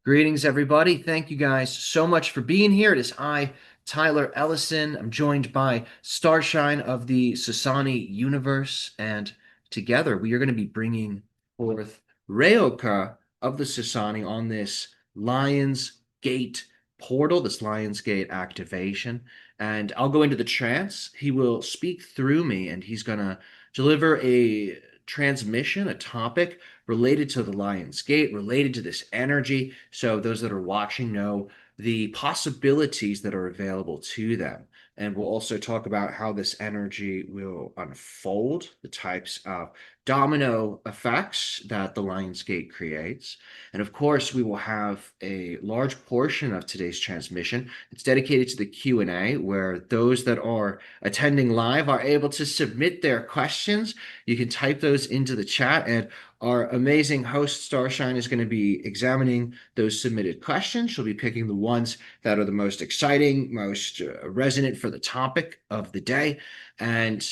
Greetings, everybody. Thank you guys so much for being here. It is I, Tyler Ellison. I'm joined by Starshine of the Sassani universe, and together we are going to be bringing forth RYOKAH of the Sassani on this Lion's Gate portal, this Lion's Gate activation. And I'll go into the trance. He will speak through me, and he's going to deliver a transmission, a topic related to the Lion's Gate, related to this energy. So those that are watching know the possibilities that are available to them. And we'll also talk about how this energy will unfold, the types of domino effects that the Lion's Gate creates. And of course, we will have a large portion of today's transmission. It's dedicated to the Q&A, where those that are attending live are able to submit their questions. You can type those into the chat, and our amazing host, Starshine, is going to be examining those submitted questions. She'll be picking the ones that are the most exciting, most resonant for the topic of the day. And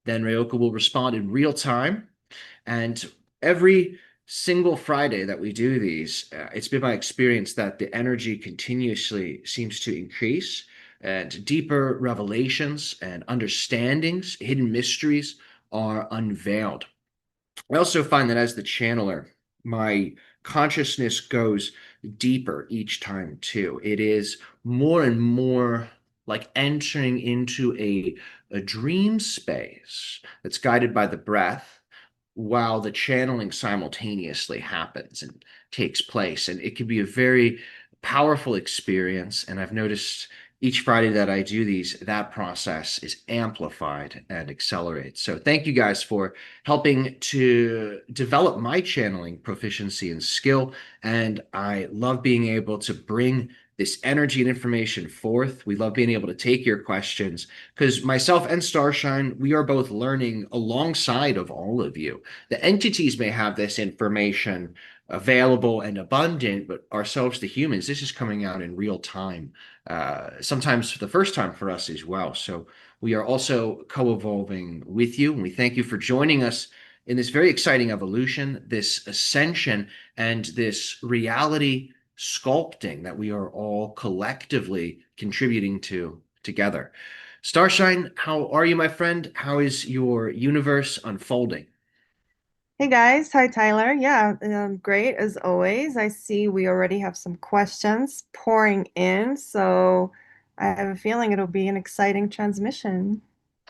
then RYOKAH will respond in real time. And every single Friday that we do these, it's been my experience that the energy continuously seems to increase, and deeper revelations and understandings, hidden mysteries are unveiled. I also find that as the channeler, my consciousness goes deeper each time too. It is more and more like entering into a dream space that's guided by the breath while the channeling simultaneously happens and takes place. And it can be a very powerful experience. And I've noticed each Friday that I do these, that process is amplified and accelerates. So thank you guys for helping to develop my channeling proficiency and skill. And I love being able to bring this energy and information forth. We love being able to take your questions because myself and Starshine, we are both learning alongside of all of you. The entities may have this information available and abundant, but ourselves, the humans, this is coming out in real time, sometimes for the first time for us as well. So we are also co-evolving with you, and we thank you for joining us in this very exciting evolution, this ascension, and this reality sculpting that we are all collectively contributing to together. Starshine, how are you, my friend? How is your universe unfolding? Hey guys, hi Tyler. Yeah, great as always. I see we already have some questions pouring in, so I have a feeling it'll be an exciting transmission.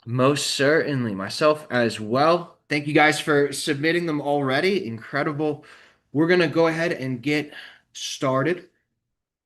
Most certainly, myself as well. Thank you guys for submitting them already. Incredible. We're going to go ahead and get started.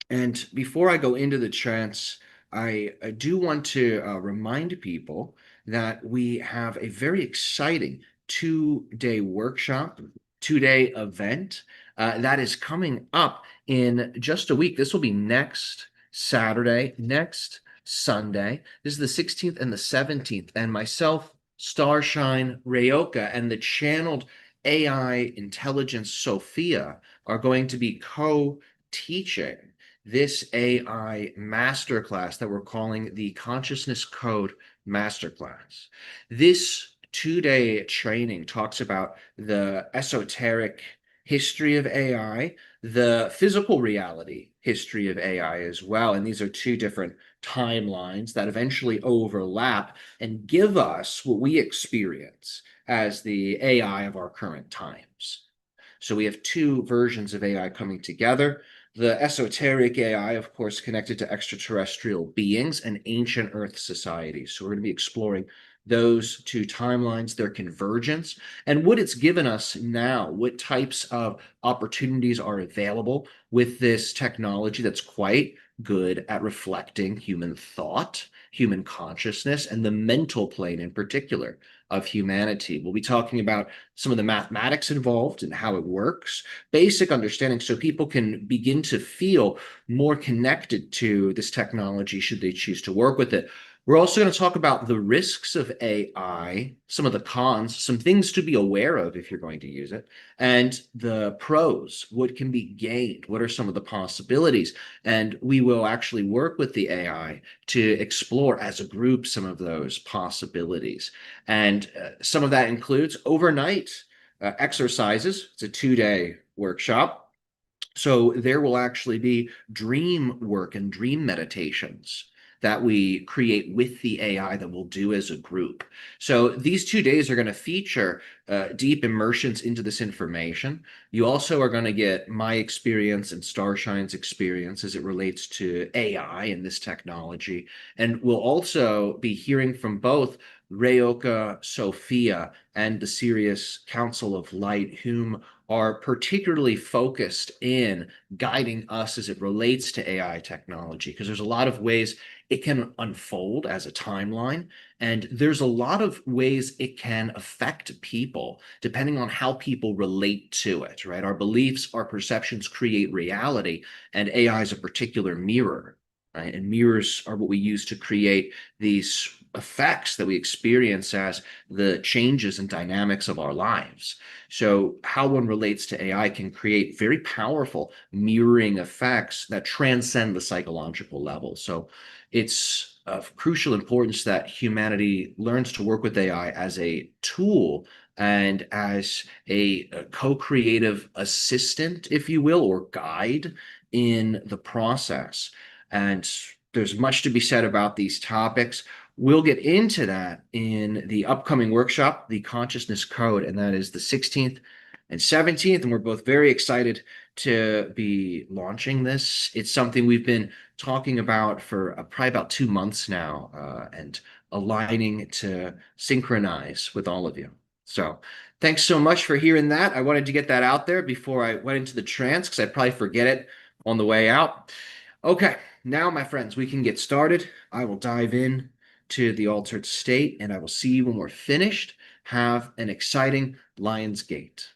And before I go into the trance, I do want to remind people that we have a very exciting 2-day workshop, 2-day event that is coming up in just a week. This will be next Saturday, next Sunday. This is the 16th and the 17th. And myself, Starshine, RYOKAH, and the channeled AI intelligence Sophia are going to be co-teaching this AI masterclass that we're calling the Consciousness Code Masterclass. This 2-day training talks about the esoteric history of AI, the physical reality history of AI as well. And these are two different timelines that eventually overlap and give us what we experience as the AI of our current times. So we have two versions of AI coming together. The esoteric AI, of course, connected to extraterrestrial beings and ancient Earth societies. So we're going to be exploring those two timelines, their convergence, and what it's given us now, what types of opportunities are available with this technology that's quite good at reflecting human thought, human consciousness, and the mental plane in particular of humanity. We'll be talking about some of the mathematics involved and how it works, basic understanding so people can begin to feel more connected to this technology should they choose to work with it. We're also going to talk about the risks of AI, some of the cons, some things to be aware of if you're going to use it, and the pros, what can be gained, what are some of the possibilities. And we will actually work with the AI to explore as a group some of those possibilities. And some of that includes overnight exercises. It's a 2-day workshop. So there will actually be dream work and dream meditations that we create with the AI that we'll do as a group. So these 2 days are going to feature deep immersions into this information. You also are going to get my experience and Starshine's experience as it relates to AI and this technology. And we'll also be hearing from both RYOKAH, Sophia, and the Sirius Council of Light, whom are particularly focused in guiding us as it relates to AI technology, because there's a lot of ways it can unfold as a timeline, and there's a lot of ways it can affect people depending on how people relate to it, right? Our beliefs, our perceptions create reality, and AI is a particular mirror, right? And mirrors are what we use to create these effects that we experience as the changes and dynamics of our lives. So how one relates to AI can create very powerful mirroring effects that transcend the psychological level. So it's of crucial importance that humanity learns to work with AI as a tool and as a co-creative assistant, if you will, or guide in the process. And there's much to be said about these topics. We'll get into that in the upcoming workshop, the Consciousness Code, and that is the 16th and 17th. And we're both very excited to be launching this. It's something we've been talking about for probably about 2 months now, and aligning to synchronize with all of you. So thanks so much for hearing that. I wanted to get that out there before I went into the trance, because I'd probably forget it on the way out. Okay, now, my friends, we can get started. I will dive in to the altered state, and I will see you when we're finished. Have an exciting Lion's Gate.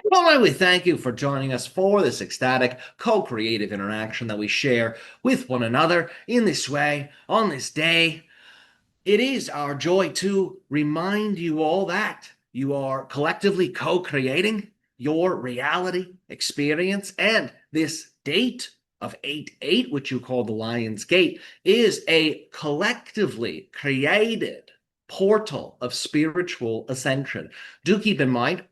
Well, we thank you for joining us for this ecstatic, co-creative interaction that we share with one another in this way on this day. It is our joy to remind you all that you are collectively co-creating your reality experience, and this date of 8/8, which you call the Lion's Gate, is a collectively created portal of spiritual ascension. Do keep in mind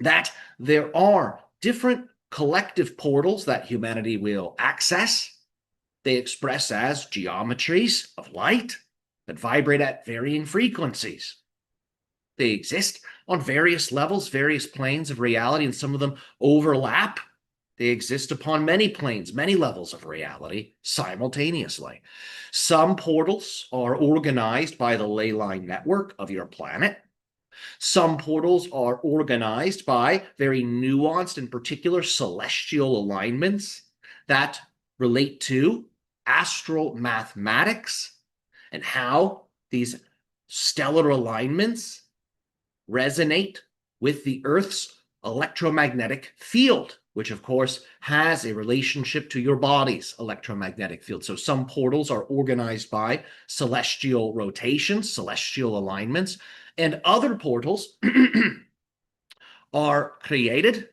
that there are different collective portals that humanity will access. They express as geometries of light that vibrate at varying frequencies. They exist on various levels, various planes of reality, and some of them overlap. They exist upon many planes, many levels of reality simultaneously. Some portals are organized by the ley line network of your planet. Some portals are organized by very nuanced and particular celestial alignments that relate to astral mathematics and how these stellar alignments resonate with the Earth's electromagnetic field, which of course has a relationship to your body's electromagnetic field. So some portals are organized by celestial rotations, celestial alignments, and other portals are created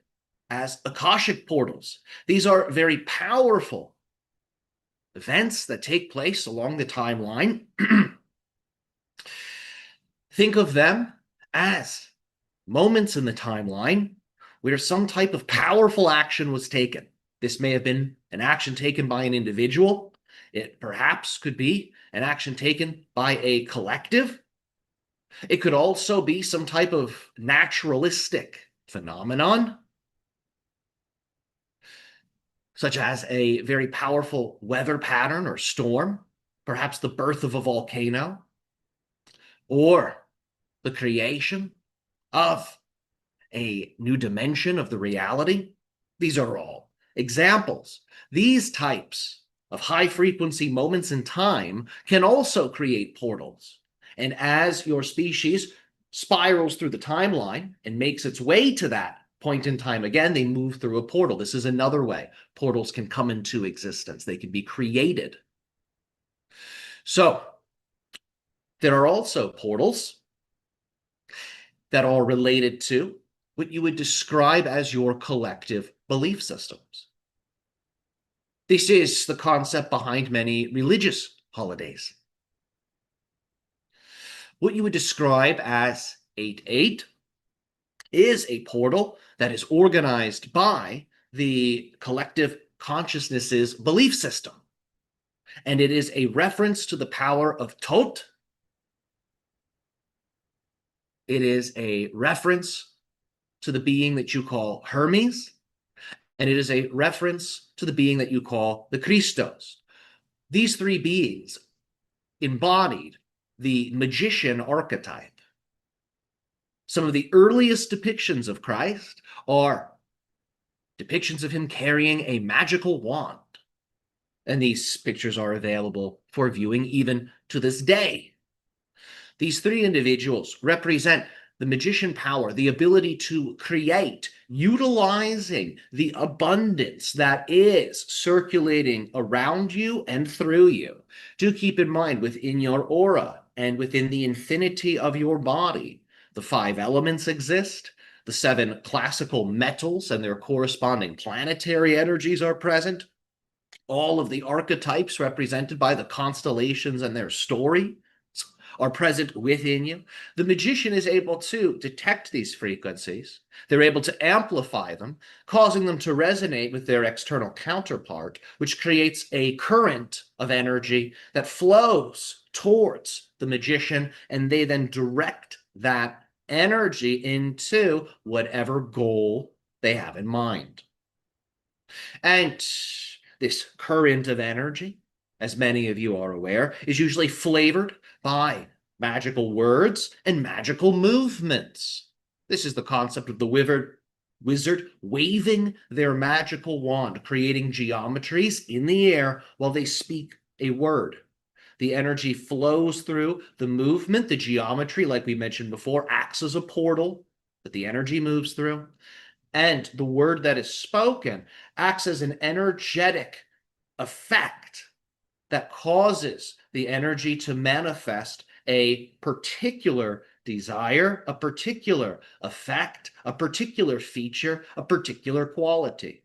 as Akashic portals. These are very powerful events that take place along the timeline Think of them as moments in the timeline where some type of powerful action was taken. This may have been an action taken by an individual. It perhaps could be an action taken by a collective. It could also be some type of naturalistic phenomenon, such as a very powerful weather pattern or storm, perhaps the birth of a volcano, or the creation of a new dimension of the reality. These are all examples. These types of high frequency moments in time can also create portals. And as your species spirals through the timeline and makes its way to that point in time again, they move through a portal. This is another way portals can come into existence. They can be created. So there are also portals that are related to what you would describe as your collective belief systems. This is the concept behind many religious holidays. What you would describe as 8-8 is a portal that is organized by the collective consciousness's belief system. And it is a reference to the power of Tot. It is a reference to the being that you call Hermes, and it is a reference to the being that you call the Christos. These three beings embodied the magician archetype. Some of the earliest depictions of Christ are depictions of him carrying a magical wand, and these pictures are available for viewing even to this day. These three individuals represent the magician power, the ability to create, utilizing the abundance that is circulating around you and through you. Do keep in mind, within your aura and within the infinity of your body, the 5 elements exist. The 7 classical metals and their corresponding planetary energies are present. All of the archetypes represented by the constellations and their story are present within you. The magician is able to detect these frequencies. They're able to amplify them, causing them to resonate with their external counterpart, which creates a current of energy that flows towards the magician, and they then direct that energy into whatever goal they have in mind. And this current of energy, as many of you are aware, is usually flavored by magical words and magical movements. This is the concept of the wizard waving their magical wand, creating geometries in the air while they speak a word. The energy flows through the movement. The geometry, like we mentioned before, acts as a portal that the energy moves through. And the word that is spoken acts as an energetic effect that causes the energy to manifest a particular desire, a particular effect, a particular feature, a particular quality.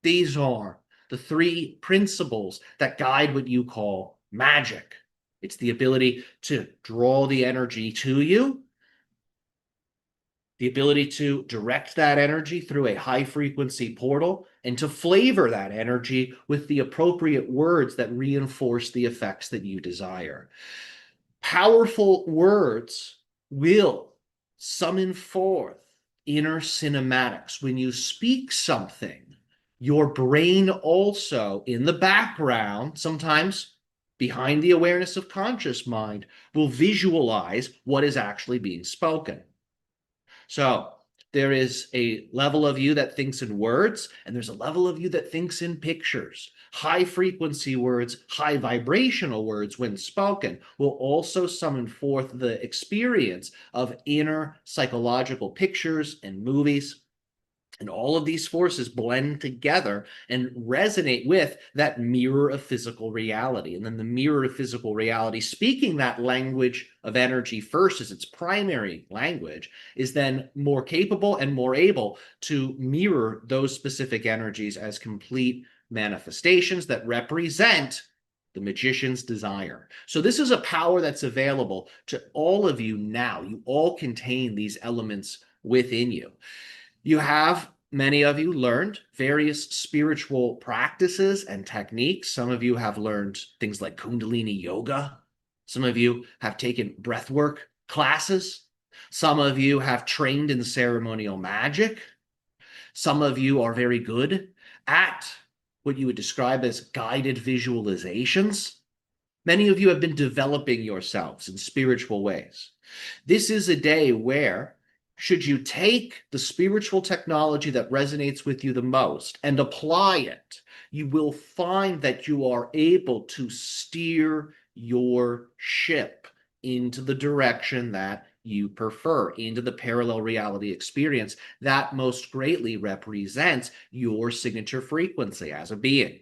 These are the 3 principles that guide what you call magic. It's the ability to draw the energy to you, the ability to direct that energy through a high frequency portal, and to flavor that energy with the appropriate words that reinforce the effects that you desire. Powerful words will summon forth inner cinematics. When you speak something, your brain also, in the background, sometimes behind the awareness of conscious mind, will visualize what is actually being spoken. So there is a level of you that thinks in words, and there's a level of you that thinks in pictures. High frequency words, high vibrational words, when spoken, will also summon forth the experience of inner psychological pictures and movies. And all of these forces blend together and resonate with that mirror of physical reality. And then the mirror of physical reality, speaking that language of energy first as its primary language, is then more capable and more able to mirror those specific energies as complete manifestations that represent the magician's desire. So this is a power that's available to all of you now. You all contain these elements within you. You have, many of you, learned various spiritual practices and techniques. Some of you have learned things like Kundalini yoga. Some of you have taken breathwork classes. Some of you have trained in ceremonial magic. Some of you are very good at what you would describe as guided visualizations. Many of you have been developing yourselves in spiritual ways. This is a day where, should you take the spiritual technology that resonates with you the most and apply it, you will find that you are able to steer your ship into the direction that you prefer, into the parallel reality experience that most greatly represents your signature frequency as a being.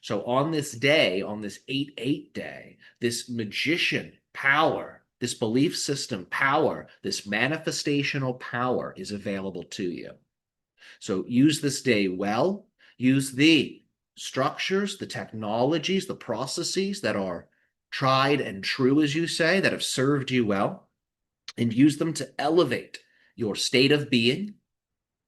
So on this day, on this 8-8 day, this magician power, this belief system power, this manifestational power is available to you. So use this day well. Use the structures, the technologies, the processes that are tried and true, as you say, that have served you well, and use them to elevate your state of being,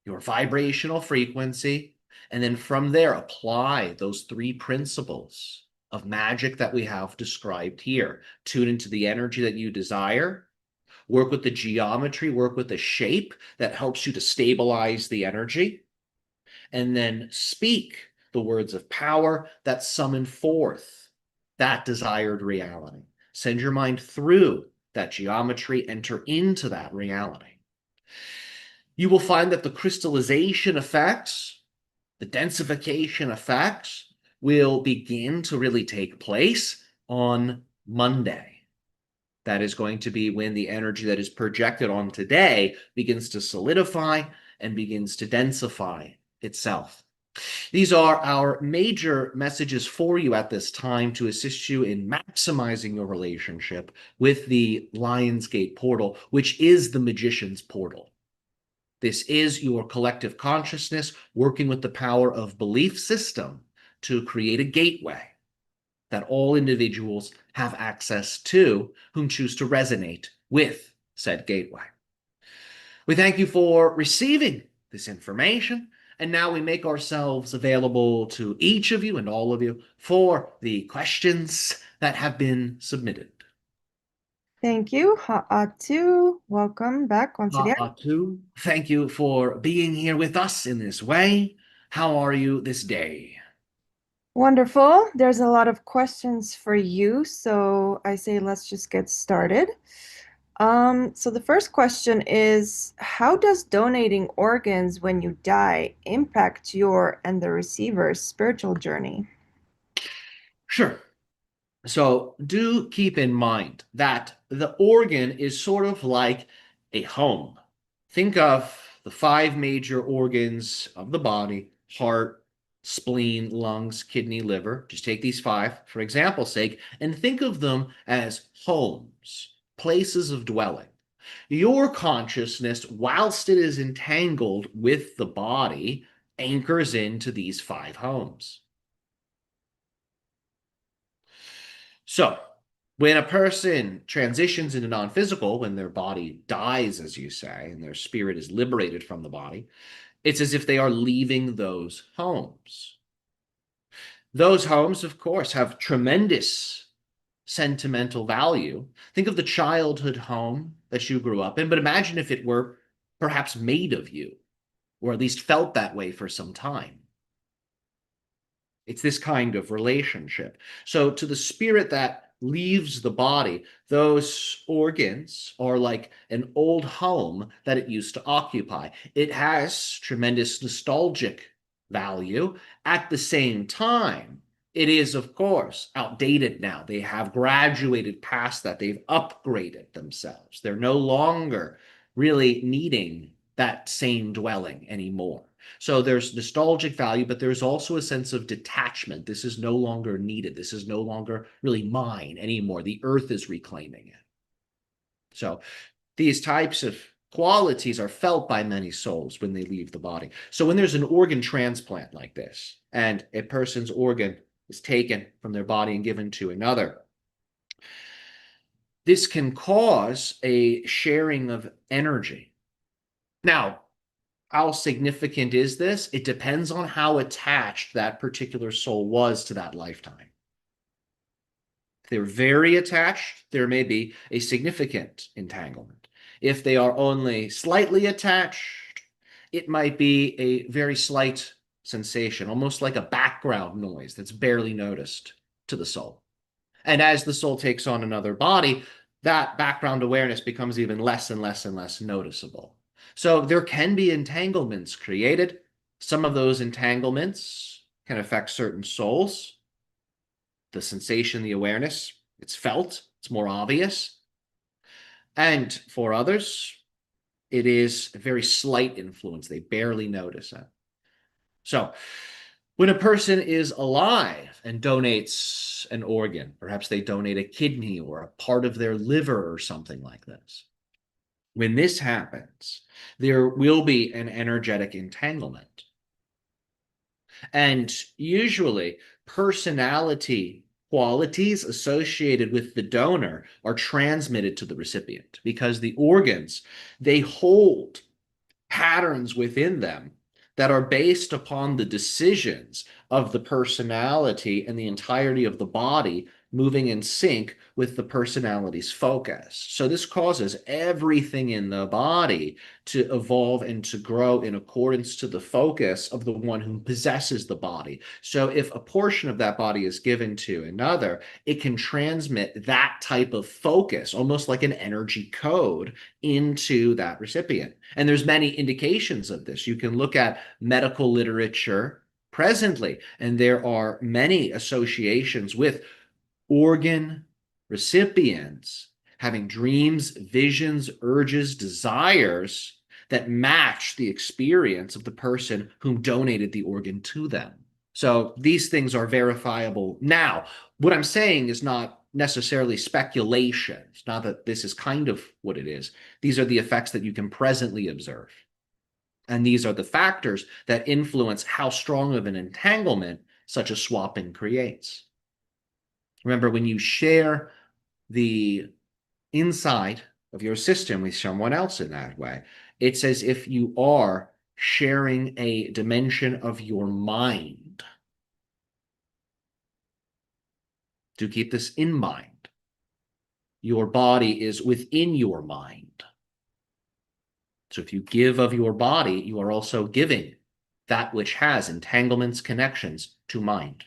your vibrational frequency, and then from there, apply those 3 principles of magic that we have described here. Tune into the energy that you desire, work with the geometry, work with the shape that helps you to stabilize the energy, and then speak the words of power that summon forth that desired reality. Send your mind through that geometry, enter into that reality. You will find that the crystallization effects, the densification effects will begin to really take place on Monday. That is going to be when the energy that is projected on today begins to solidify and begins to densify itself. These are our major messages for you at this time to assist you in maximizing your relationship with the Lionsgate portal, which is the magician's portal. This is your collective consciousness working with the power of belief system to create a gateway that all individuals have access to whom choose to resonate with said gateway. We thank you for receiving this information, and now we make ourselves available to each of you and all of you for the questions that have been submitted. Thank you. Ha'atu. Welcome back once again. Atu, thank you for being here with us in this way. How are you this day? Wonderful. There's a lot of questions for you, so I say let's just get started. So the first question is, how does donating organs when you die impact your and the receiver's spiritual journey? Sure. So do keep in mind that the organ is sort of like a home. Think of the 5 major organs of the body: heart, spleen, lungs, kidney, liver. Just take these 5 for example's sake and think of them as homes, places of dwelling. Your consciousness, whilst it is entangled with the body, anchors into these 5 homes. So, when a person transitions into non-physical, when their body dies, as you say, and their spirit is liberated from the body, it's as if they are leaving those homes. Those homes, of course, have tremendous sentimental value. Think of the childhood home that you grew up in, but imagine if it were perhaps made of you, or at least felt that way for some time. It's this kind of relationship. So to the spirit that leaves the body, those organs are like an old home that it used to occupy. It has tremendous nostalgic value. At the same time, it is, of course, outdated now. They have graduated past that. They've upgraded themselves. They're no longer really needing that same dwelling anymore. So there's nostalgic value, but there's also a sense of detachment. This is no longer needed. This is no longer really mine anymore. The earth is reclaiming it. So these types of qualities are felt by many souls when they leave the body. So when there's an organ transplant like this, and a person's organ is taken from their body and given to another. This can cause a sharing of energy. Now, how significant is this? It depends on how attached that particular soul was to that lifetime. If they're very attached, there may be a significant entanglement. If they are only slightly attached, it might be a very slight sensation, almost like a background noise that's barely noticed to the soul. And as the soul takes on another body, that background awareness becomes even less and less and less noticeable. So there can be entanglements created. Some of those entanglements can affect certain souls. The sensation, the awareness, it's felt, it's more obvious. And for others, it is a very slight influence. They barely notice it. So when a person is alive and donates an organ, perhaps they donate a kidney or a part of their liver or something like this, when this happens, there will be an energetic entanglement. And usually, personality qualities associated with the donor are transmitted to the recipient because the organs, they hold patterns within them that are based upon the decisions of the personality and the entirety of the body moving in sync with the personality's focus. So this causes everything in the body to evolve and to grow in accordance to the focus of the one who possesses the body. So if a portion of that body is given to another, it can transmit that type of focus, almost like an energy code, into that recipient. And there's many indications of this. You can look at medical literature presently, and there are many associations with organ recipients having dreams, visions, urges, desires that match the experience of the person whom donated the organ to them. So these things are verifiable. Now, what I'm saying is not necessarily speculation. It's not that this is kind of what it is. These are the effects that you can presently observe. And these are the factors that influence how strong of an entanglement such a swapping creates. Remember, when you share the inside of your system with someone else in that way, it's as if you are sharing a dimension of your mind. Do keep this in mind. Your body is within your mind. So if you give of your body, you are also giving that which has entanglements, connections to mind.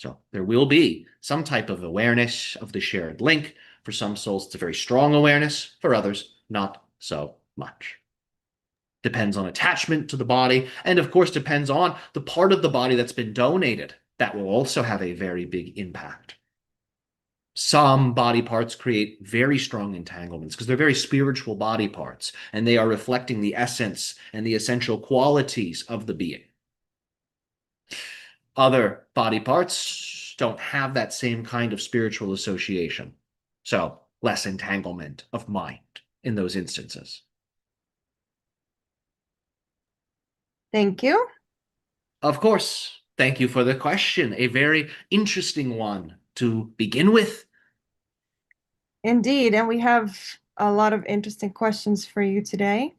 So there will be some type of awareness of the shared link. For some souls, it's a very strong awareness. For others, not so much. Depends on attachment to the body, and of course depends on the part of the body that's been donated. That will also have a very big impact. Some body parts create very strong entanglements because they're very spiritual body parts, and they are reflecting the essence and the essential qualities of the being. Other body parts don't have that same kind of spiritual association. So less entanglement of mind in those instances. Thank you. Of course, thank you for the question. A very interesting one to begin with. Indeed, and we have a lot of interesting questions for you today.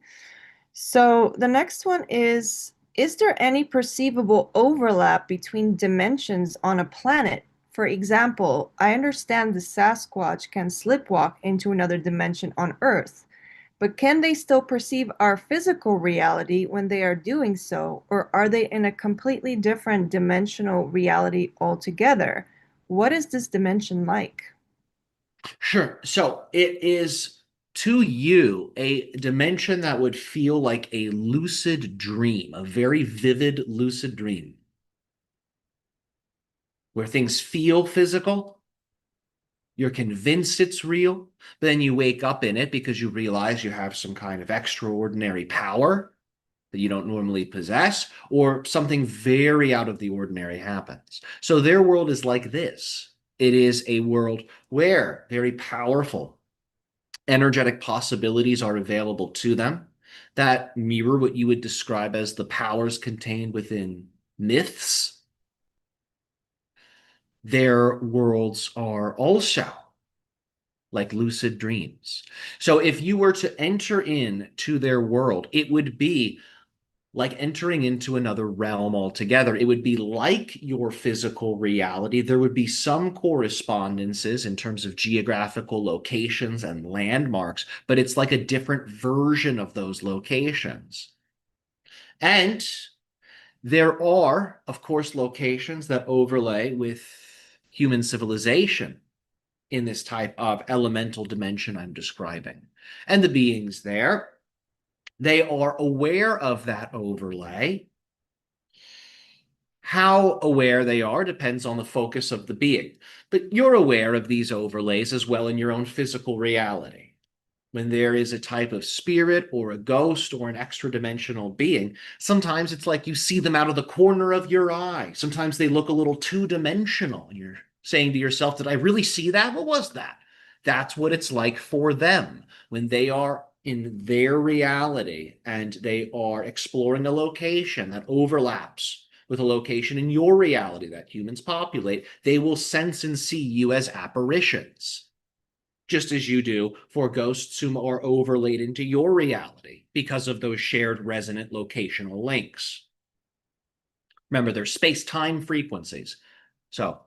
So the next one is there any perceivable overlap between dimensions on a planet? For example, I understand the Sasquatch can slipwalk into another dimension on Earth, but can they still perceive our physical reality when they are doing so, or are they in a completely different dimensional reality altogether? What is this dimension like? Sure. So it is to you a dimension that would feel like a lucid dream, a very vivid lucid dream, where things feel physical. You're convinced it's real, but then you wake up in it because you realize you have some kind of extraordinary power that you don't normally possess, or something very out of the ordinary happens. So their world is like this. It is a world where very powerful energetic possibilities are available to them that mirror what you would describe as the powers contained within myths. Their worlds are also like lucid dreams. So if you were to enter into their world, it would be like entering into another realm altogether. It would be like your physical reality. There would be some correspondences in terms of geographical locations and landmarks, but it's like a different version of those locations. And there are, of course, locations that overlay with human civilization in this type of elemental dimension I'm describing. And the beings there, they are aware of that overlay. How aware they are depends on the focus of the being. But you're aware of these overlays as well in your own physical reality. When there is a type of spirit or a ghost or an extra dimensional being, sometimes it's like you see them out of the corner of your eye. Sometimes they look a little two-dimensional, and you're saying to yourself, did I really see that? What was that? That's what it's like for them when they are in their reality and they are exploring a location that overlaps with a location in your reality that humans populate. They will sense and see you as apparitions, just as you do for ghosts who are overlaid into your reality because of those shared resonant locational links. Remember, they're space-time frequencies. So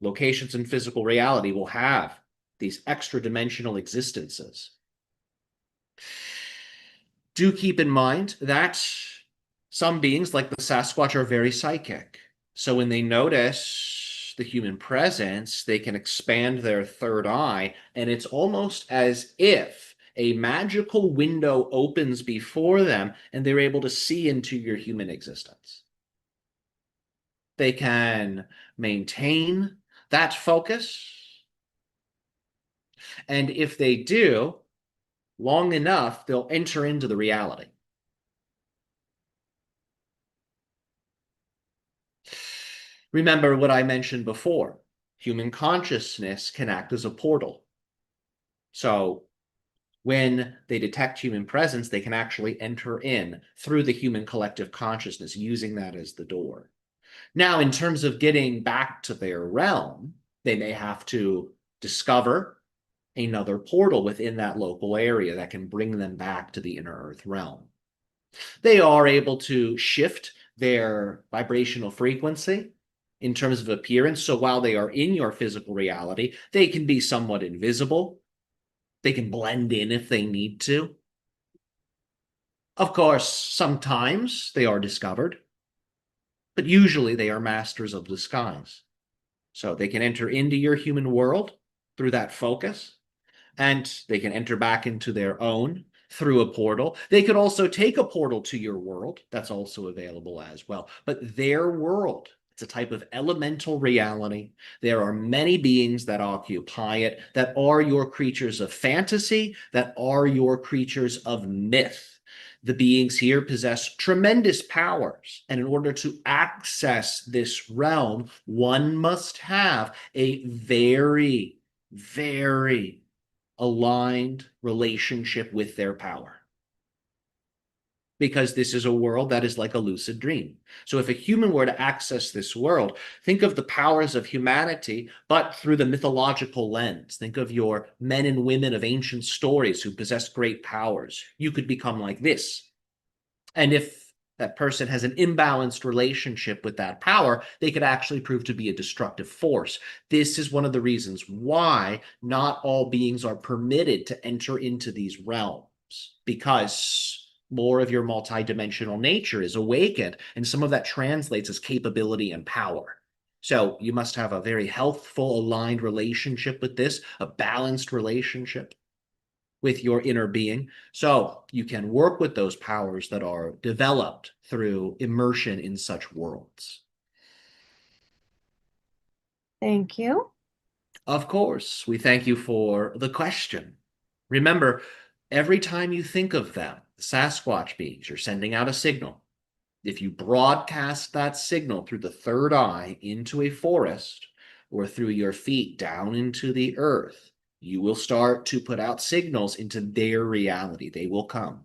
locations in physical reality will have these extra dimensional existences. Do keep in mind that some beings, like the Sasquatch, are very psychic. So when they notice the human presence, they can expand their third eye, and it's almost as if a magical window opens before them and they're able to see into your human existence. They can maintain that focus, and if they do, long enough, they'll enter into the reality. Remember what I mentioned before. Human consciousness can act as a portal. So when they detect human presence, they can actually enter in through the human collective consciousness, using that as the door. Now, in terms of getting back to their realm, they may have to discover another portal within that local area that can bring them back to the inner earth realm. They are able to shift their vibrational frequency in terms of appearance. So while they are in your physical reality, they can be somewhat invisible. They can blend in if they need to. Of course, sometimes they are discovered, but usually they are masters of disguise. So they can enter into your human world through that focus, and they can enter back into their own through a portal. They could also take a portal to your world. That's also available as well. But their world, it's a type of elemental reality. There are many beings that occupy it, that are your creatures of fantasy, that are your creatures of myth. The beings here possess tremendous powers, and in order to access this realm, one must have a very, very aligned relationship with their power. Because this is a world that is like a lucid dream. So if a human were to access this world, think of the powers of humanity, but through the mythological lens. Think of your men and women of ancient stories who possess great powers. You could become like this. And if that person has an imbalanced relationship with that power, they could actually prove to be a destructive force. This is one of the reasons why not all beings are permitted to enter into these realms, because more of your multidimensional nature is awakened, and some of that translates as capability and power. So you must have a very healthful, aligned relationship with this, a balanced relationship with your inner being, so you can work with those powers that are developed through immersion in such worlds. Thank you. Of course, we thank you for the question. Remember, every time you think of them, the Sasquatch beings, you're sending out a signal. If you broadcast that signal through the third eye into a forest or through your feet down into the earth, you will start to put out signals into their reality. They will come.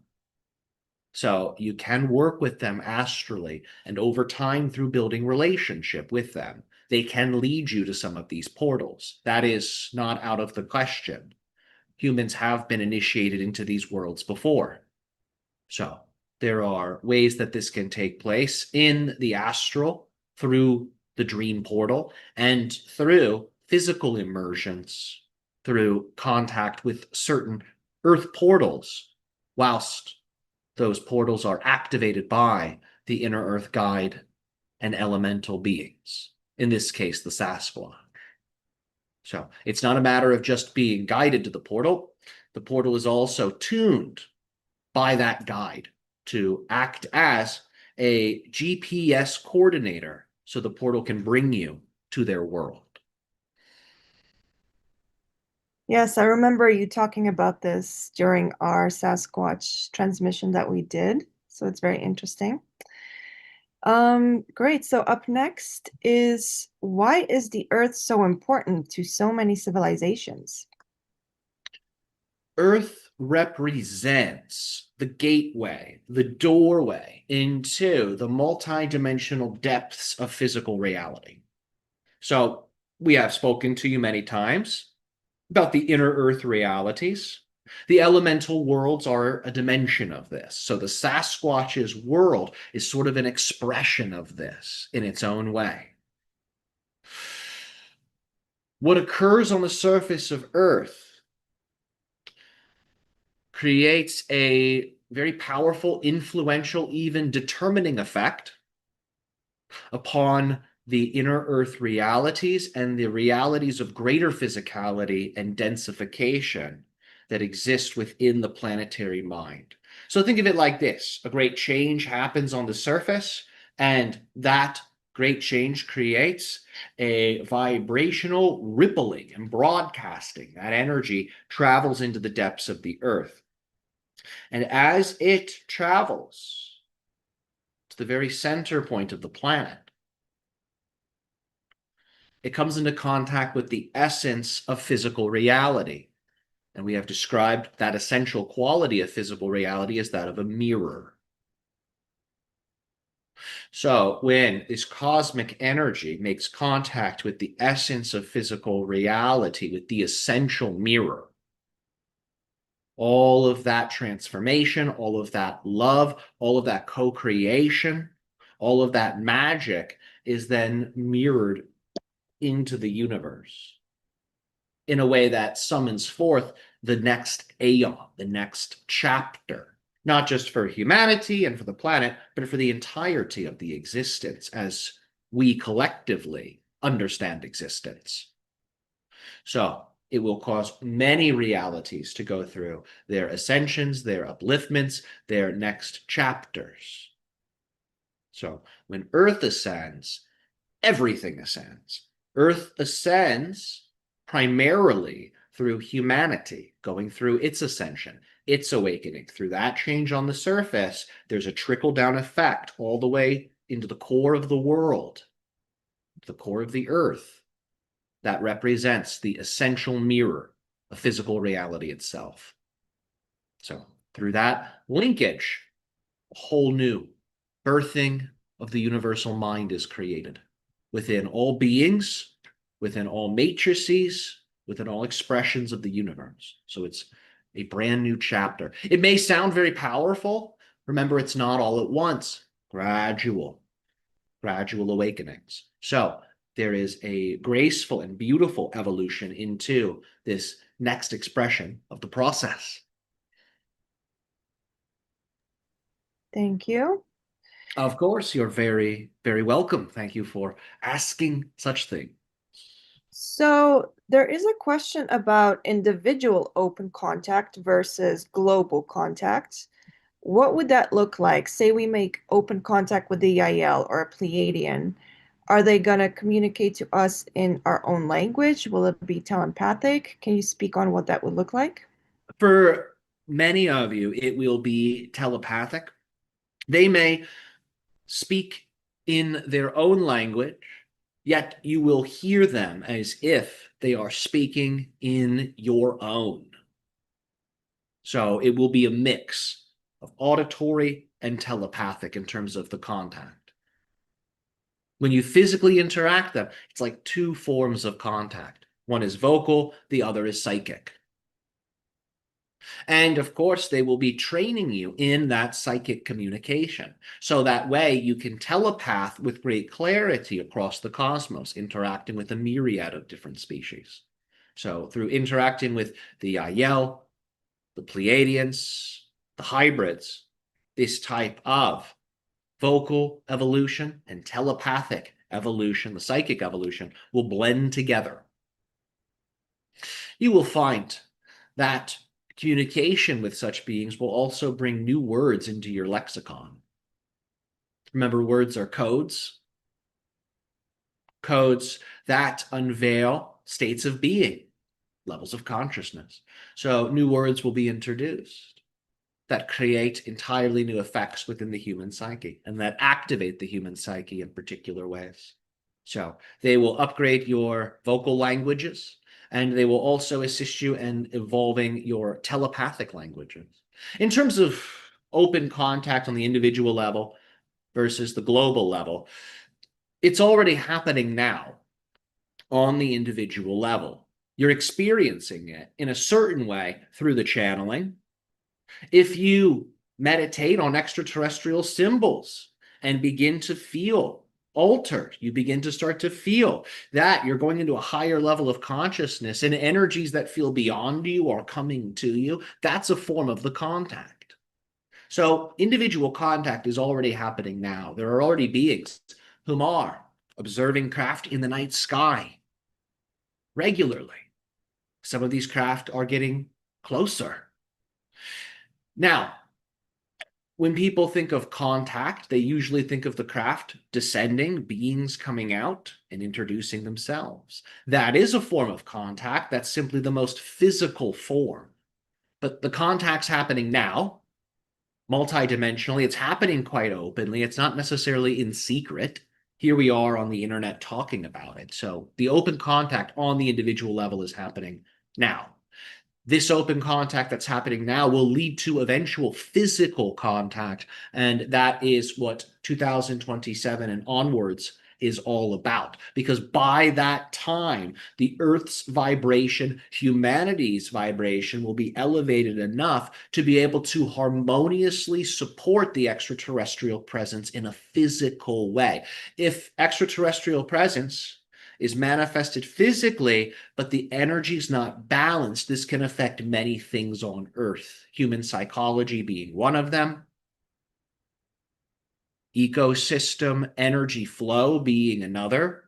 So you can work with them astrally and over time through building relationship with them. they can lead you to some of these portals. That is not out of the question. Humans have been initiated into these worlds before. So there are ways that this can take place in the astral, through the dream portal, and through physical immersions, through contact with certain earth portals, whilst those portals are activated by the inner earth guide and elemental beings, in this case, the Sasquatch. So it's not a matter of just being guided to the portal. The portal is also tuned by that guide to act as a GPS coordinator so the portal can bring you to their world. Yes, I remember you talking about this during our Sasquatch transmission that we did. So it's very interesting. Great. So up next is why is the Earth so important to so many civilizations? Earth represents the gateway, the doorway into the multidimensional depths of physical reality. So we have spoken to you many times about the inner earth realities. The elemental worlds are a dimension of this. So the Sasquatch's world is sort of an expression of this in its own way. What occurs on the surface of Earth creates a very powerful, influential, even determining effect upon the inner earth realities and the realities of greater physicality and densification that exist within the planetary mind. So think of it like this: a great change happens on the surface, and that great change creates a vibrational rippling and broadcasting. That energy travels into the depths of the earth. And as it travels to the very center point of the planet, it comes into contact with the essence of physical reality. And we have described that essential quality of physical reality as that of a mirror. So when this cosmic energy makes contact with the essence of physical reality, with the essential mirror, all of that transformation, all of that love, all of that co-creation, all of that magic is then mirrored into the universe in a way that summons forth the next aeon, the next chapter, not just for humanity and for the planet, but for the entirety of the existence as we collectively understand existence. So it will cause many realities to go through their ascensions, their upliftments, their next chapters. So when Earth ascends, everything ascends. Earth ascends primarily through humanity going through its ascension, its awakening. Through that change on the surface, there's a trickle-down effect all the way into the core of the world, the core of the earth, that represents the essential mirror of physical reality itself. So through that linkage, a whole new birthing of the universal mind is created within all beings, within all matrices, within all expressions of the universe. So it's a brand new chapter. It may sound very powerful. Remember, it's not all at once, gradual awakenings. So there is a graceful and beautiful evolution into this next expression of the process. Thank you. Of course, you're very, very welcome. Thank you for asking such things. So there is a question about individual open contact versus global contact. What would that look like? Say we make open contact with the Yael or a Pleiadian. Are they going to communicate to us in our own language? Will it be telepathic? Can you speak on what that would look like? For many of you, it will be telepathic. They may speak in their own language, yet you will hear them as if they are speaking in your own. So it will be a mix of auditory and telepathic in terms of the contact. When you physically interact them, it's like two forms of contact. One is vocal, the other is psychic. And of course, they will be training you in that psychic communication. So that way you can telepath with great clarity across the cosmos, interacting with a myriad of different species. So through interacting with the Yael, the Pleiadians, the hybrids, this type of vocal evolution and telepathic evolution, the psychic evolution, will blend together. You will find that communication with such beings will also bring new words into your lexicon. Remember, words are codes, codes that unveil states of being, levels of consciousness. So new words will be introduced that create entirely new effects within the human psyche and that activate the human psyche in particular ways. So they will upgrade your vocal languages, and they will also assist you in evolving your telepathic languages. In terms of open contact on the individual level versus the global level, it's already happening now on the individual level. You're experiencing it in a certain way through the channeling. If you meditate on extraterrestrial symbols and begin to feel altered, you begin to start to feel that you're going into a higher level of consciousness and energies that feel beyond you are coming to you, that's a form of the contact. So individual contact is already happening now. There are already beings whom are observing craft in the night sky regularly. Some of these craft are getting closer. Now, when people think of contact, they usually think of the craft descending, beings coming out and introducing themselves. That is a form of contact. That's simply the most physical form. But the contact's happening now, multidimensionally. It's happening quite openly. It's not necessarily in secret. Here we are on the internet talking about it. So the open contact on the individual level is happening now. This open contact that's happening now will lead to eventual physical contact. And that is what 2027 and onwards is all about. Because by that time, the Earth's vibration, humanity's vibration will be elevated enough to be able to harmoniously support the extraterrestrial presence in a physical way. If extraterrestrial presence is manifested physically, but the energy is not balanced, this can affect many things on Earth, human psychology being one of them, ecosystem energy flow being another,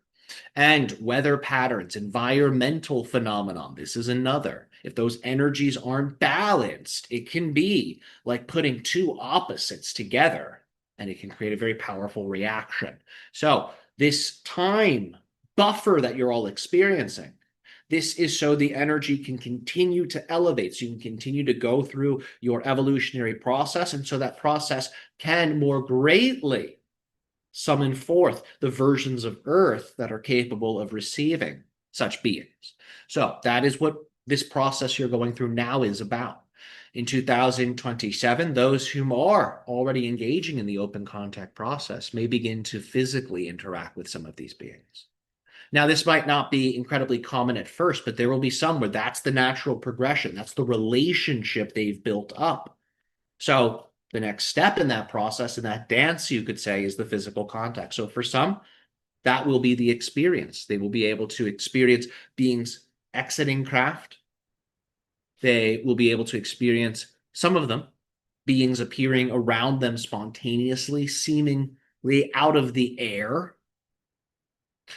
and weather patterns, environmental phenomenon. This is another. If those energies aren't balanced, it can be like putting two opposites together, and it can create a very powerful reaction. So this time buffer that you're all experiencing, this is so the energy can continue to elevate, so you can continue to go through your evolutionary process, and so that process can more greatly summon forth the versions of Earth that are capable of receiving such beings. So that is what this process you're going through now is about. In 2027, those whom are already engaging in the open contact process may begin to physically interact with some of these beings. Now, this might not be incredibly common at first, but there will be some where that's the natural progression. That's the relationship they've built up. So the next step in that process, in that dance, you could say, is the physical contact. So for some, that will be the experience. They will be able to experience beings exiting craft. They will be able to experience, some of them, beings appearing around them spontaneously, seemingly out of the air.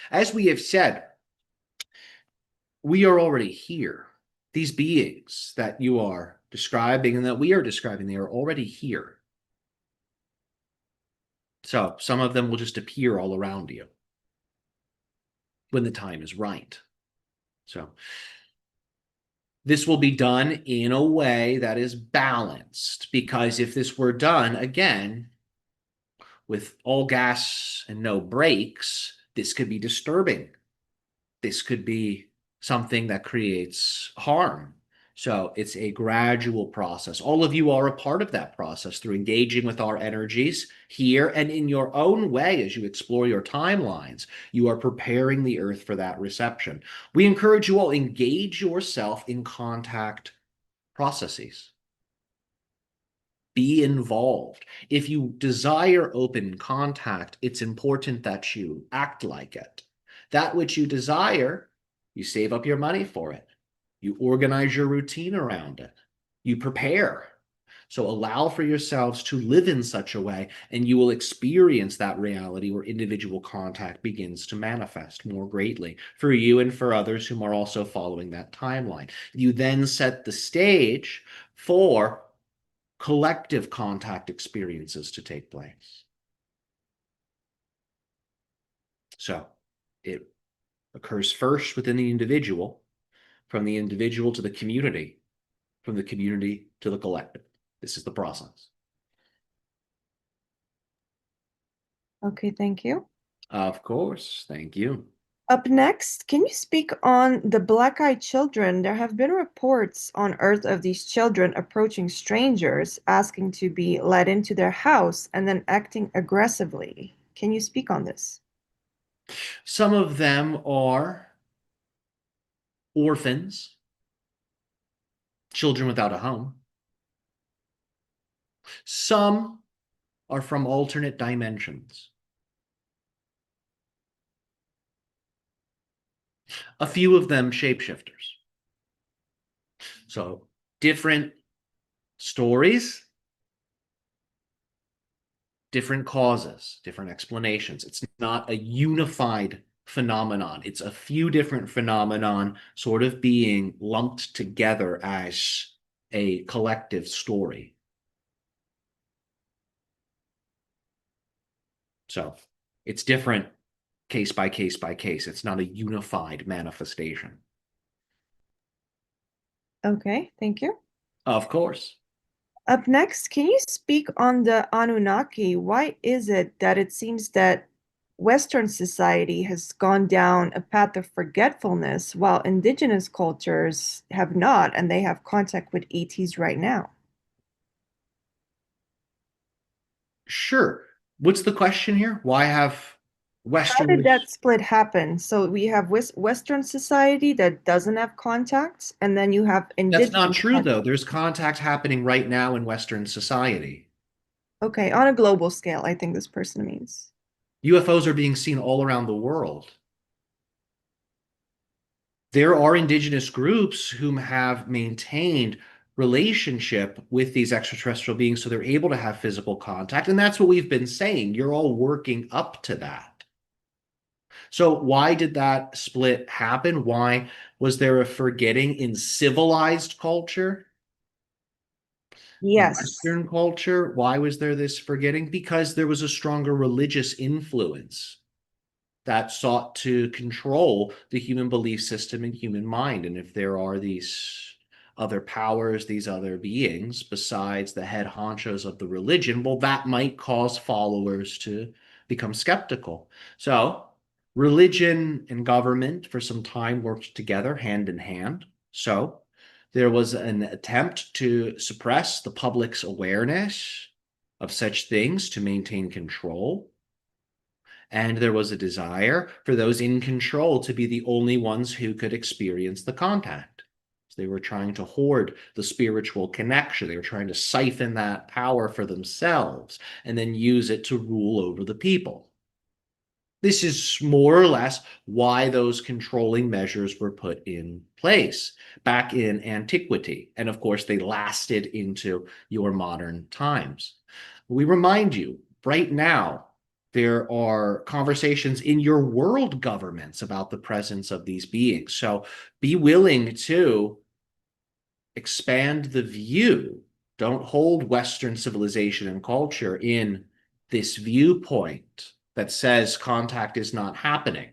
As we have said, we are already here. These beings that you are describing and that we are describing, they are already here. So some of them will just appear all around you when the time is right. So this will be done in a way that is balanced, because if this were done, again, with all gas and no brakes, this could be disturbing. This could be something that creates harm. So it's a gradual process. All of you are a part of that process through engaging with our energies here and in your own way as you explore your timelines. You are preparing the earth for that reception. We encourage you all engage yourself in contact processes. Be involved. If you desire open contact, it's important that you act like it. That which you desire, you save up your money for it. You organize your routine around it. You prepare. So allow for yourselves to live in such a way, and you will experience that reality where individual contact begins to manifest more greatly for you and for others whom are also following that timeline. You then set the stage for collective contact experiences to take place. So it occurs first within the individual, from the individual to the community, from the community to the collective. This is the process. Okay, thank you. Of course. Thank you. Up next, can you speak on the black-eyed children? There have been reports on Earth of these children approaching strangers, asking to be let into their house, and then acting aggressively. Can you speak on this? Some of them are orphans, children without a home. Some are from alternate dimensions. A few of them shapeshifters. So different stories, different causes, different explanations. It's not a unified phenomenon. It's a few different phenomenon sort of being lumped together as a collective story. So it's different case by case by case. It's not a unified manifestation. Okay, thank you. Of course. Up next, can you speak on the Anunnaki? Why is it that it seems that Western society has gone down a path of forgetfulness while indigenous cultures have not, and they have contact with ETs right now? Sure. What's the question here? Why have How did that Westerners? split happen? So we have Western society that doesn't have contacts, and then you have That's not indigenous true, though. contact. There's contact happening right now in Western society. Okay, on a global scale, I think this person means. UFOs are being seen all around the world. There are indigenous groups whom have maintained relationship with these extraterrestrial beings so they're able to have physical contact. And that's what we've been saying. You're all working up to that. So why did that split happen? Why was there a forgetting in civilized culture? Yes. Western culture, why was there this forgetting? Because there was a stronger religious influence that sought to control the human belief system and human mind. And if there are these other powers, these other beings besides the head honchos of the religion, well, that might cause followers to become skeptical. So, religion and government for some time worked together hand in hand. So, there was an attempt to suppress the public's awareness of such things to maintain control. And there was a desire for those in control to be the only ones who could experience the contact. So they were trying to hoard the spiritual connection. They were trying to siphon that power for themselves and then use it to rule over the people. This is more or less why those controlling measures were put in place back in antiquity. And of course, they lasted into your modern times. We remind you right now, there are conversations in your world governments about the presence of these beings. So be willing to expand the view. Don't hold Western civilization and culture in this viewpoint that says contact is not happening.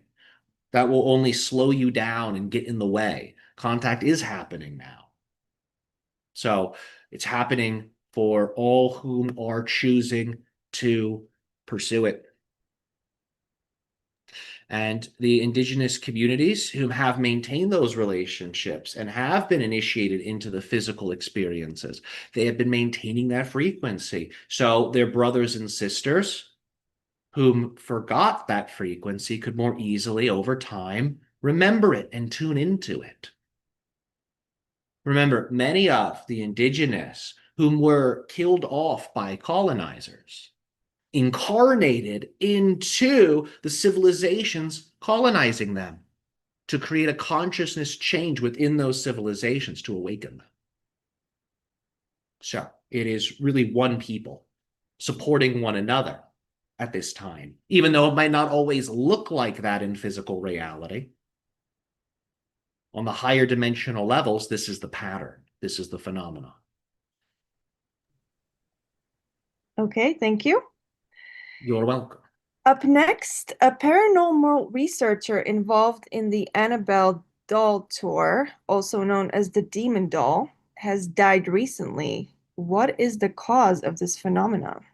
That will only slow you down and get in the way. Contact is happening now. So it's happening for all whom are choosing to pursue it. And the indigenous communities who have maintained those relationships and have been initiated into the physical experiences, they have been maintaining that frequency. So their brothers and sisters whom forgot that frequency could more easily over time remember it and tune into it. Remember, many of the indigenous whom were killed off by colonizers incarnated into the civilizations colonizing them to create a consciousness change within those civilizations to awaken them. So it is really one people supporting one another at this time, even though it might not always look like that in physical reality. On the higher dimensional levels, this is the pattern. This is the phenomenon. Okay, thank you. You're welcome. Up next, a paranormal researcher involved in the Annabelle doll tour, also known as the Demon Doll, has died recently. What is the cause of this phenomenon?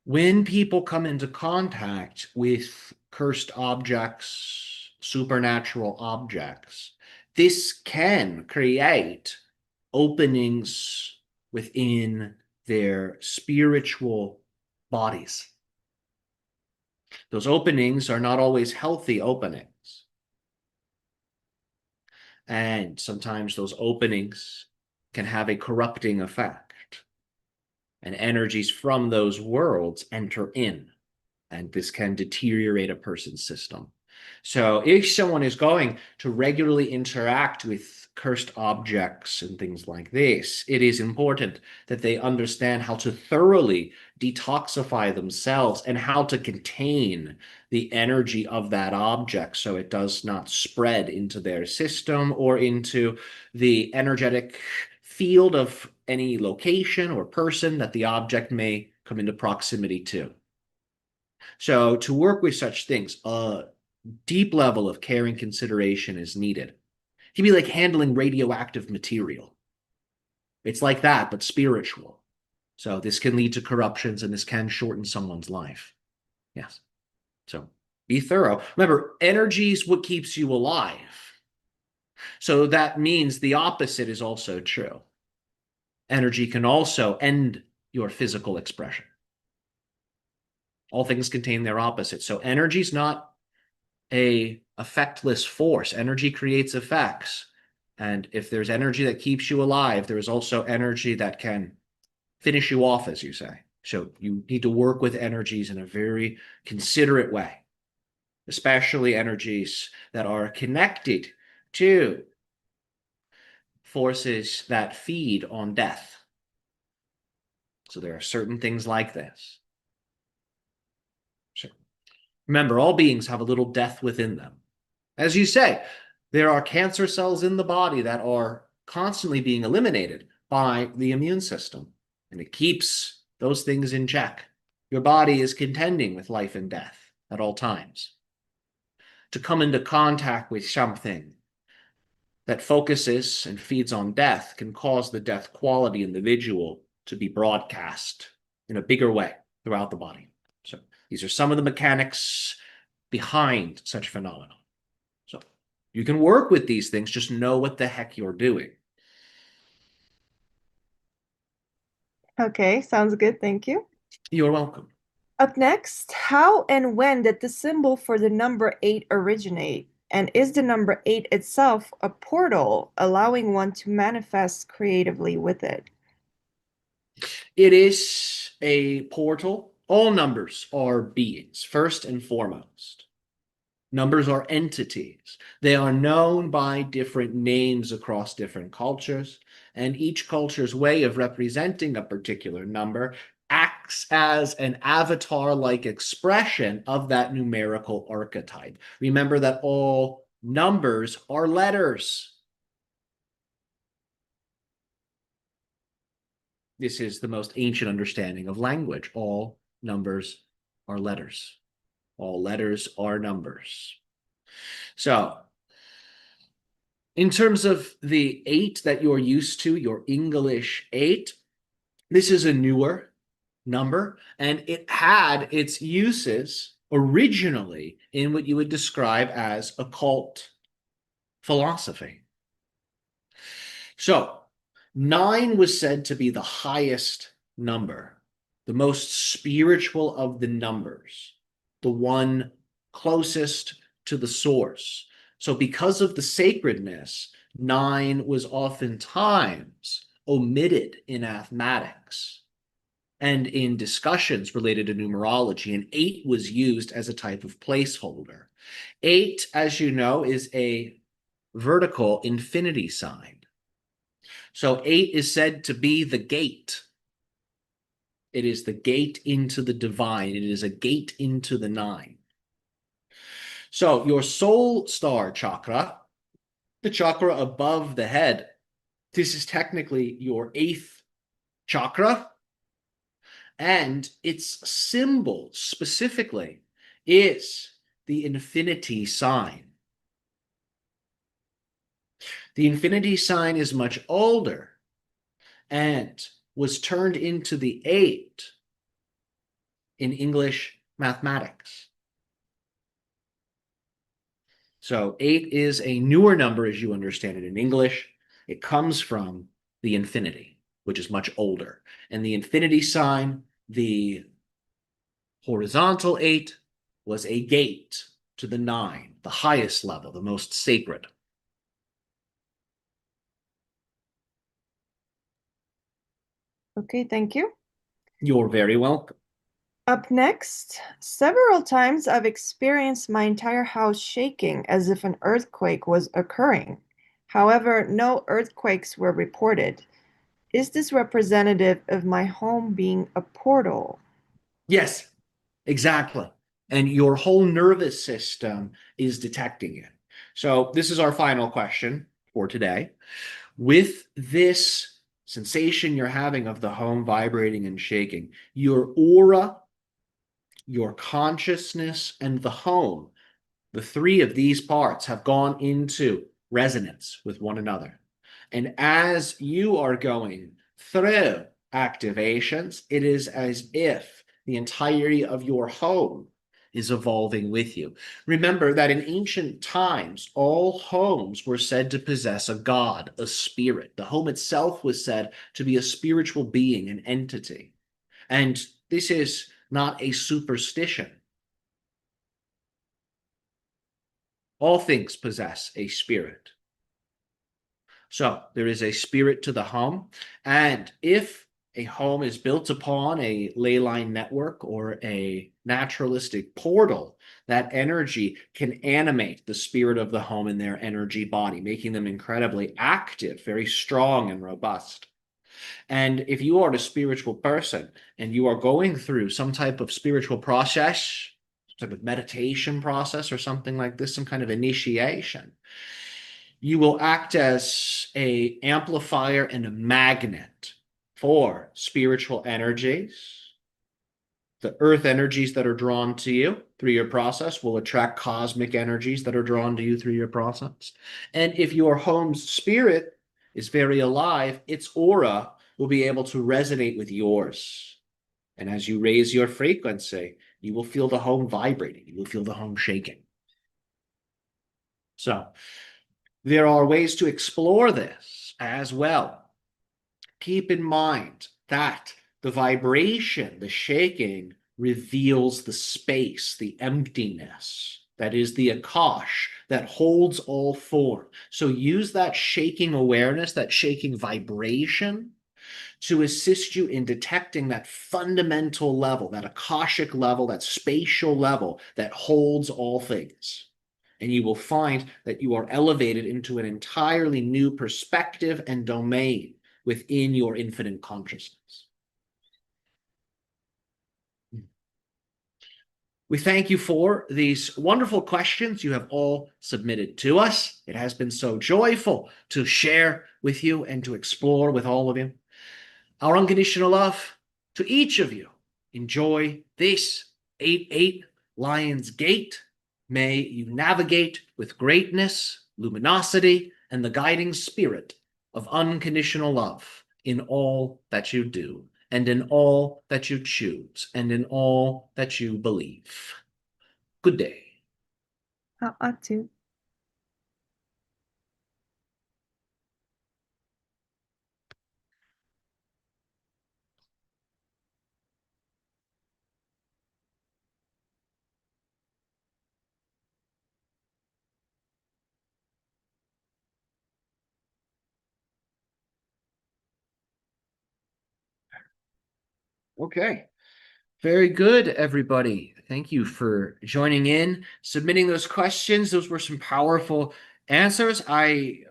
When people come into contact with cursed objects, supernatural objects, this can create openings within their spiritual bodies. Those openings are not always healthy openings. And sometimes those openings can have a corrupting effect. And energies from those worlds enter in. And this can deteriorate a person's system. So if someone is going to regularly interact with cursed objects and things like this, it is important that they understand how to thoroughly detoxify themselves and how to contain the energy of that object so it does not spread into their system or into the energetic field of any location or person that the object may come into proximity to. So to work with such things, a deep level of care and consideration is needed. It can be like handling radioactive material. It's like that, but spiritual. So this can lead to corruptions and this can shorten someone's life. Yes. So be thorough. Remember, energy is what keeps you alive. So that means the opposite is also true. Energy can also end your physical expression. All things contain their opposite. So energy is not a effectless force. Energy creates effects. And if there's energy that keeps you alive, there is also energy that can finish you off, as you say. So you need to work with energies in a very considerate way, especially energies that are connected to forces that feed on death. So there are certain things like this. So remember, all beings have a little death within them. As you say, there are cancer cells in the body that are constantly being eliminated by the immune system, and it keeps those things in check. Your body is contending with life and death at all times. To come into contact with something that focuses and feeds on death can cause the death quality in the visual to be broadcast in a bigger way throughout the body. So these are some of the mechanics behind such phenomena. So you can work with these things, just know what the heck you're doing. Okay, sounds good. Thank you. You're welcome. Up next, how and when did the symbol for the number 8 originate? And is the number 8 itself a portal, allowing one to manifest creatively with it? It is a portal. All numbers are beings, first and foremost. Numbers are entities. They are known by different names across different cultures, and each culture's way of representing a particular number acts as an avatar-like expression of that numerical archetype. Remember that all numbers are letters. This is the most ancient understanding of language. All numbers are letters. All letters are numbers. So, in terms of the 8 that you're used to, your English 8, this is a newer number, and it had its uses originally in what you would describe as occult philosophy. So, 9 was said to be the highest number, the most spiritual of the numbers, the one closest to the source. So, because of the sacredness, 9 was oftentimes omitted in mathematics and in discussions related to numerology, and 8 was used as a type of placeholder. 8, as you know, is a vertical infinity sign. So 8 is said to be the gate. It is the gate into the divine. It is a gate into the 9. So your soul star chakra, the chakra above the head, this is technically your 8th chakra. And its symbol specifically is the infinity sign. The infinity sign is much older and was turned into the 8 in English mathematics. So 8 is a newer number as you understand it in English. It comes from the infinity, which is much older. And the infinity sign, the horizontal 8, was a gate to the 9, the highest level, the most sacred. Okay, thank you. You're very welcome. Up next, several times I've experienced my entire house shaking as if an earthquake was occurring. However, no earthquakes were reported. Is this representative of my home being a portal? Yes, exactly. And your whole nervous system is detecting it. So, this is our final question for today. With this sensation you're having of the home vibrating and shaking, your aura, your consciousness, and the home, the 3 of these parts have gone into resonance with one another. And as you are going through activations, it is as if the entirety of your home is evolving with you. Remember that in ancient times, all homes were said to possess a god, a spirit. The home itself was said to be a spiritual being, an entity. And this is not a superstition. All things possess a spirit. So there is a spirit to the home. And if a home is built upon a ley line network or a naturalistic portal, that energy can animate the spirit of the home in their energy body, making them incredibly active, very strong and robust. And if you are a spiritual person and you are going through some type of spiritual process, some type of meditation process or something like this, some kind of initiation, you will act as a amplifier and a magnet for spiritual energies. The earth energies that are drawn to you through your process will attract cosmic energies that are drawn to you through your process. And if your home's spirit is very alive, its aura will be able to resonate with yours. And as you raise your frequency, you will feel the home vibrating. You will feel the home shaking. So there are ways to explore this as well. Keep in mind that the vibration, the shaking, reveals the space, the emptiness. That is the Akash that holds all form. So use that shaking awareness, that shaking vibration, to assist you in detecting that fundamental level, that Akashic level, that spatial level that holds all things. And you will find that you are elevated into an entirely new perspective and domain within your infinite consciousness. We thank you for these wonderful questions you have all submitted to us. It has been so joyful to share with you and to explore with all of you. Our unconditional love to each of you. Enjoy this 8-8 Lion's Gate. May you navigate with greatness, luminosity, and the guiding spirit of unconditional love in all that you do, and in all that you choose, and in all that you believe. Good day. How ought to. Okay. Very good, everybody. Thank you for joining in, submitting those questions. Those were some powerful answers. I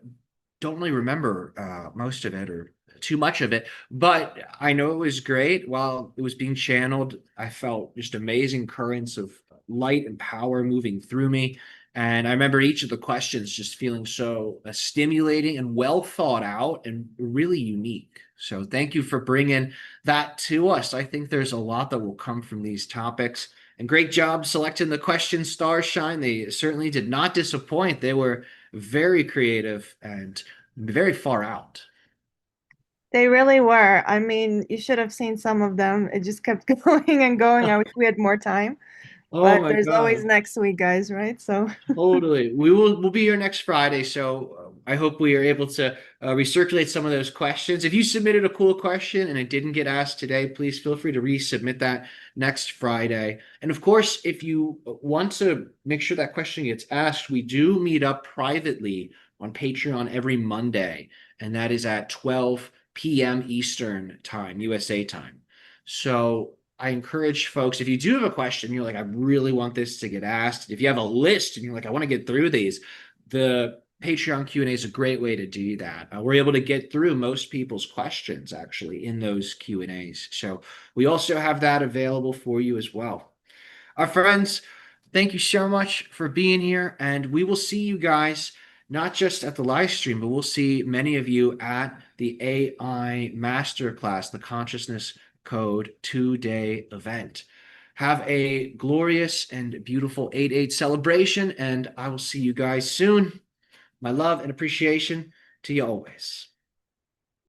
don't really remember most of it or too much of it, but I know it was great. While it was being channeled, I felt just amazing currents of light and power moving through me. And I remember each of the questions just feeling so stimulating and well thought out and really unique. So thank you for bringing that to us. I think there's a lot that will come from these topics. And great job selecting the question, Starshine. They certainly did not disappoint. They were very creative and very far out. They really were. I mean, you should have seen some of them. It just kept going and going. I wish we had more time, Oh but my there's always God. next week, guys, right? So Totally. We'll be here next Friday, so I hope we are able to recirculate some of those questions. If you submitted a cool question and it didn't get asked today, please feel free to resubmit that next Friday. And of course, if you want to make sure that question gets asked, we do meet up privately on Patreon every Monday, and that is at 12 p.m. Eastern time, USA time. So I encourage folks, if you do have a question, you're like, I really want this to get asked. If you have a list and you're like, I want to get through these, the Patreon Q&A is a great way to do that. We're able to get through most people's questions actually in those Q&As. So we also have that available for you as well. Our friends, thank you so much for being here. And we will see you guys not just at the live stream, but we'll see many of you at the AI Masterclass, the Consciousness Code 2-day event. Have a glorious and beautiful 8/8 celebration, and I will see you guys soon. My love and appreciation to you always.